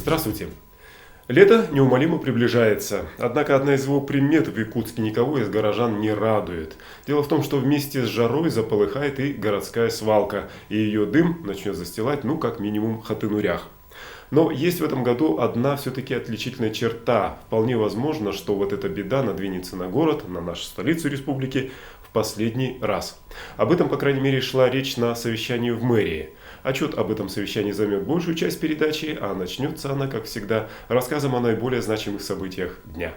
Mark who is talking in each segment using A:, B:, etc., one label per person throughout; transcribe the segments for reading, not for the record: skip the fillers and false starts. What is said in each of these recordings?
A: Здравствуйте! Лето неумолимо приближается, однако одна из его примет в Якутске никого из горожан не радует. Дело в том, что вместе с жарой заполыхает и городская свалка, и ее дым начнет застилать, как минимум, Хатынурях. Но есть в этом году одна все-таки отличительная черта. Вполне возможно, что вот эта беда надвинется на город, на нашу столицу республики в последний раз. Об этом, по крайней мере, шла речь на совещании в мэрии. Отчет об этом совещании займет большую часть передачи, а начнется она, как всегда, рассказом о наиболее значимых событиях дня.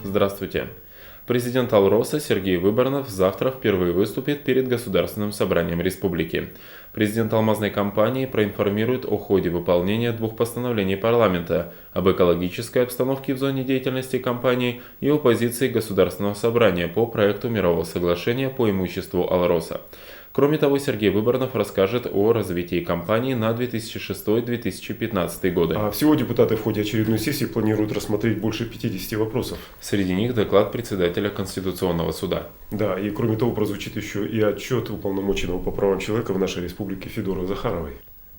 B: Здравствуйте. Президент Алроса Сергей Выборнов завтра впервые выступит перед Государственным собранием республики. Президент алмазной компании проинформирует о ходе выполнения двух постановлений парламента об экологической обстановке в зоне деятельности компании и о позиции Государственного собрания по проекту мирового соглашения по имуществу Алроса. Кроме того, Сергей Выборнов расскажет о развитии компании на 2006-2015 годы.
A: Всего депутаты в ходе очередной сессии планируют рассмотреть больше 50 вопросов.
B: Среди них доклад председателя Конституционного суда.
A: Да, и кроме того прозвучит еще и отчет уполномоченного по правам человека в нашей республике Федоры Захаровой.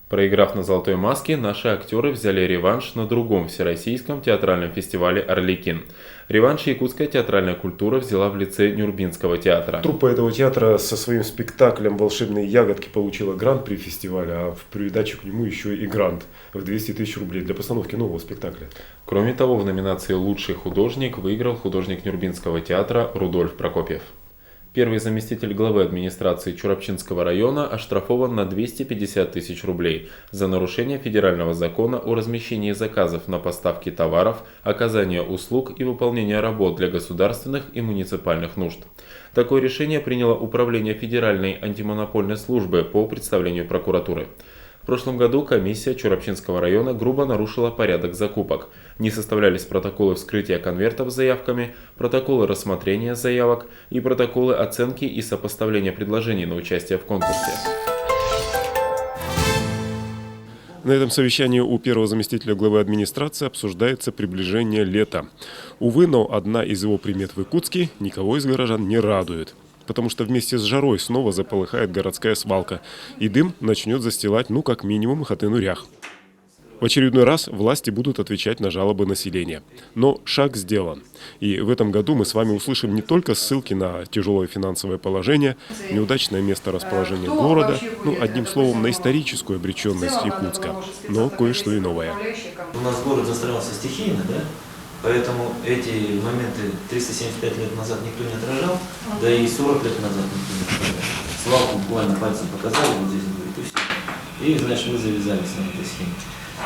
B: Проиграв на «Золотой маске», наши актеры взяли реванш на другом всероссийском театральном фестивале «Орликин». Реванш якутская театральная культура взяла в лице Нюрбинского театра.
A: Труппа этого театра со своим спектаклем «Волшебные ягодки» получила грант при фестивале, а в придачу к нему еще и грант в 200 тысяч рублей для постановки нового спектакля.
B: Кроме того, в номинации «Лучший художник» выиграл художник Нюрбинского театра Рудольф Прокопьев. Первый заместитель главы администрации Чурапчинского района оштрафован на 250 тысяч рублей за нарушение федерального закона о размещении заказов на поставки товаров, оказание услуг и выполнение работ для государственных и муниципальных нужд. Такое решение приняло Управление Федеральной антимонопольной службы по представлению прокуратуры. В прошлом году комиссия Чурапчинского района грубо нарушила порядок закупок. Не составлялись протоколы вскрытия конвертов с заявками, протоколы рассмотрения заявок и протоколы оценки и сопоставления предложений на участие в конкурсе.
A: На этом совещании у первого заместителя главы администрации обсуждается приближение лета. Увы, но одна из его примет в Якутске никого из горожан не радует. Потому что вместе с жарой снова заполыхает городская свалка, и дым начнет застилать, как минимум, Хатынурях. В очередной раз власти будут отвечать на жалобы населения. Но шаг сделан. И в этом году мы с вами услышим не только ссылки на тяжелое финансовое положение, неудачное место расположения города, одним словом, на историческую обреченность Якутска, но кое-что и новое.
C: У нас город застроился стихийно, да? Поэтому эти моменты 375 лет назад никто не отражал, да и 40 лет назад никто не отражал. Свалку буквально пальцем показали, вот здесь говорит, и все. И, значит, мы завязались на этой схеме.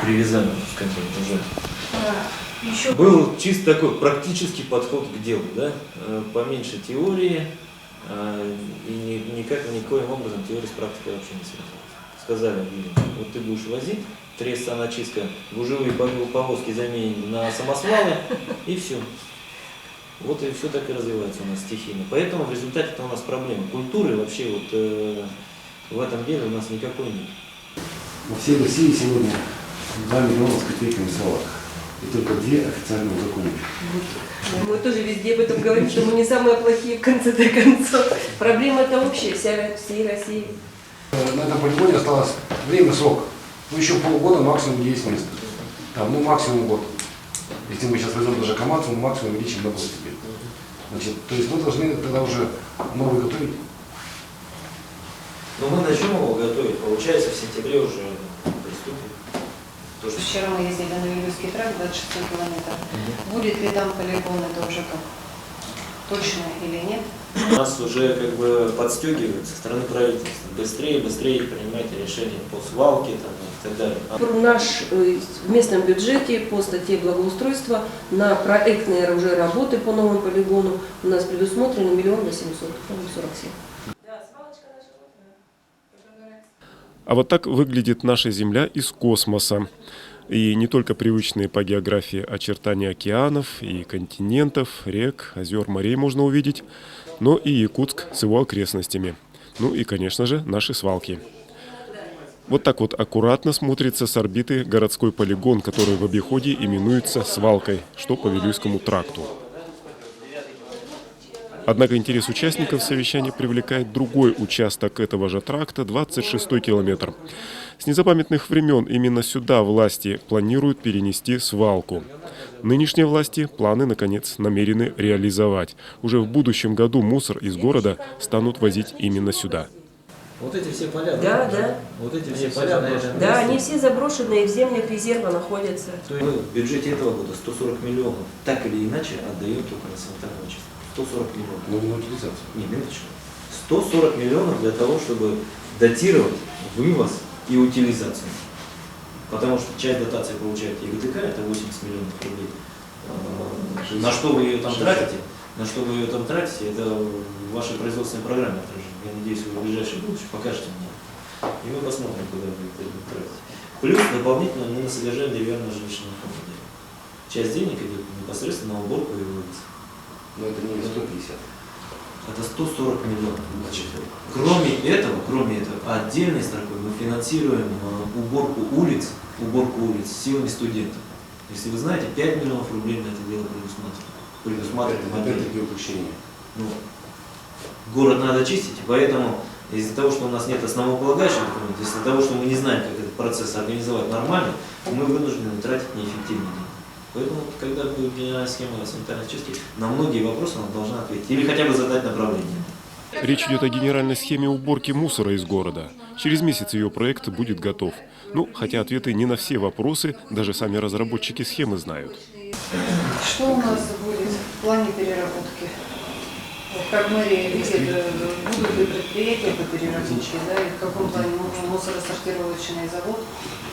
C: Привязали к этому. Был чисто такой практический подход к делу, да? Поменьше теории, и никоим образом теория с практикой вообще не связана. Сказали, вот ты будешь возить, тресс-саночистка, гужевые повозки заменили на самосвалы, и все. Вот и все так и развивается у нас стихийно. Поэтому в результате у нас проблема культуры вообще в этом деле у нас никакой нет.
D: Во всей России сегодня 2 миллиона с копейками свалок. И только 2 официально узаконены.
E: Мы тоже везде об этом говорим, что мы не самые плохие в конце-то концов. Проблема это общая, всей России.
D: На этом полигоне осталось время, срок. Еще полгода, максимум 10 мест. Максимум год. Если мы сейчас возьмем даже команду, мы максимум увеличим на год теперь. То есть мы должны тогда уже новый готовить.
C: Но мы начнем его готовить. Получается, в сентябре уже приступим.
F: Вчера мы ездили на Юрийский тракт, 26 километров. Будет ли там полигон, это уже как? Точно или нет?
C: Нас уже подстегивают со стороны правительства. Быстрее принимайте решения по свалке и так далее.
E: В местном бюджете по статье благоустройства на проектные уже работы по новому полигону у нас предусмотрено 1 800 047.
A: А вот так выглядит наша Земля из космоса. И не только привычные по географии очертания океанов и континентов, рек, озер, морей можно увидеть, но и Якутск с его окрестностями. И, конечно же, наши свалки. Вот так вот аккуратно смотрится с орбиты городской полигон, который в обиходе именуется свалкой, что по Вилюйскому тракту. Однако интерес участников совещания привлекает другой участок этого же тракта, 26-й километр. С незапамятных времен именно сюда власти планируют перенести свалку. Нынешние власти планы, наконец, намерены реализовать. Уже в будущем году мусор из города станут возить именно сюда.
C: Вот эти все поля,
E: Да.
C: Вот эти все поля на этом
E: Да,
C: месте.
E: они все заброшенные в землях резерва находятся.
C: То есть мы в бюджете этого года 140 миллионов так или иначе отдаем только на санитарную чистку. 140 миллионов.
D: Ну, на утилизацию.
C: Не, минуточку. 140 миллионов для того, чтобы датировать вывоз и утилизацию. Потому что часть дотации получает ЕГТК, это 80 миллионов рублей. На что вы ее там тратите? Это в вашей производственной программе отражено. Я надеюсь, вы в ближайшее будущее покажете мне. И мы посмотрим, куда вы это тратите. Плюс дополнительно мы на содержание деревянного жилищного фонда. Часть денег идет непосредственно на уборку и вывоз.
D: Но это не 150.
C: Это 140 миллионов. Кроме этого, отдельной строкой мы финансируем уборку улиц силами студентов. Если вы знаете, 5 миллионов рублей на это дело предусматриваем.
D: Опять-таки упущение.
C: Ну, город надо чистить, поэтому из-за того, что у нас нет основополагающих документов, из-за того, что мы не знаем, как этот процесс организовать нормально, мы вынуждены тратить неэффективные деньги. Поэтому, когда будет генеральная схема санитарной чистки, на многие вопросы она должна ответить. Или хотя бы задать направление.
A: Речь идет о генеральной схеме уборки мусора из города. Через месяц ее проект будет готов. Ну, хотя ответы не на все вопросы даже сами разработчики схемы знают.
F: Что у нас будет в плане переработки? Как мэрия видит, будут ли предприятия по переработке, да, и в каком плане мусоросортировочный завод?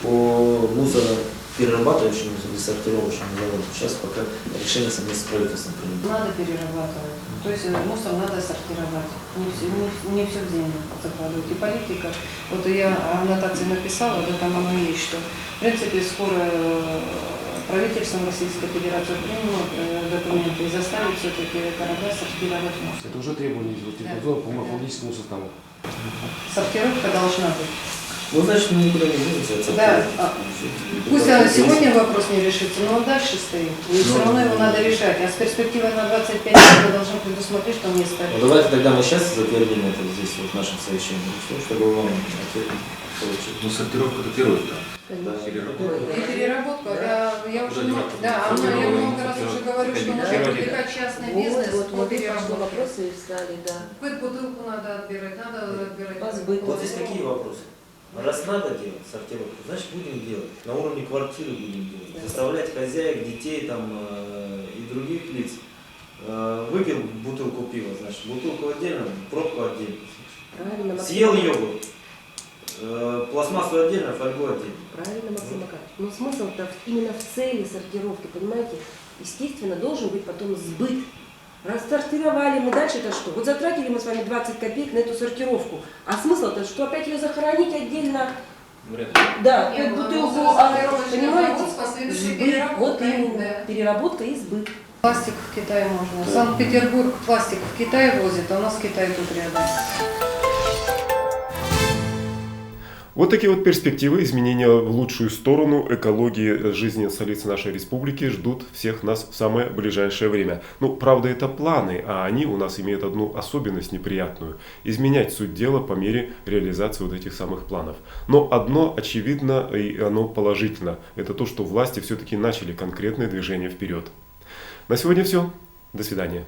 C: По мусороперерабатывающему и сортировочному заводу сейчас пока решение совместно с правительством принято.
F: Надо перерабатывать. То есть мусор надо сортировать. Не все в землю закладывать. И политика. Вот я аннотации написала, да, там оно есть, что в принципе скоро правительством Российской Федерации примут документы и заставит все-таки города сортировать мусор.
D: Это уже требование по морфологическому составу.
F: Сортировка должна быть.
C: Ну, значит, мы никуда не двинемся.
F: Да, пусть сегодня вопрос не решится, но он дальше стоит. И все равно его надо решать. А с перспективой на 25 лет мы должны предусмотреть, что место.
C: Ну, давайте тогда мы сейчас затвердим это здесь, вот в нашем совещании, чтобы вам ответ получить.
G: Ну, сортировка это первый этап.
F: И переработка. Я уже я много раз уже говорю, что нужно привлекать частный бизнес по переработке.
E: Вопросы встали, да.
F: Бытбутылку надо отбирать,
E: По сбыту.
C: Вот здесь какие вопросы? Раз надо делать сортировку, значит будем делать. На уровне квартиры будем делать. Заставлять хозяек, детей там, и других лиц. Выпил бутылку пива, значит, бутылку отдельно, пробку отдельно.
E: Правильно, Максим
C: Съел
E: Макарович.
C: йогурт, пластмассу отдельно, фольгу отдельно.
E: Правильно, Максим Макарович. Но смысл-то именно в цели сортировки, понимаете? Естественно, должен быть потом сбыт. Рассортировали мы, дальше-то что? Вот затратили мы с вами 20 копеек на эту сортировку. А смысл-то, что опять ее захоронить отдельно? Да, как бутылку, понимаете? Сбыт, вот именно, переработка и сбыт.
F: Пластик в Китае можно. Санкт-Петербург пластик в Китай возит, а у нас Китай тут рядом.
A: Вот такие вот перспективы изменения в лучшую сторону экологии жизни столицы нашей республики ждут всех нас в самое ближайшее время. Ну, правда, это планы, а они у нас имеют одну особенность неприятную – изменять суть дела по мере реализации вот этих самых планов. Но одно очевидно, и оно положительно – это то, что власти все-таки начали конкретное движение вперед. На сегодня все. До свидания.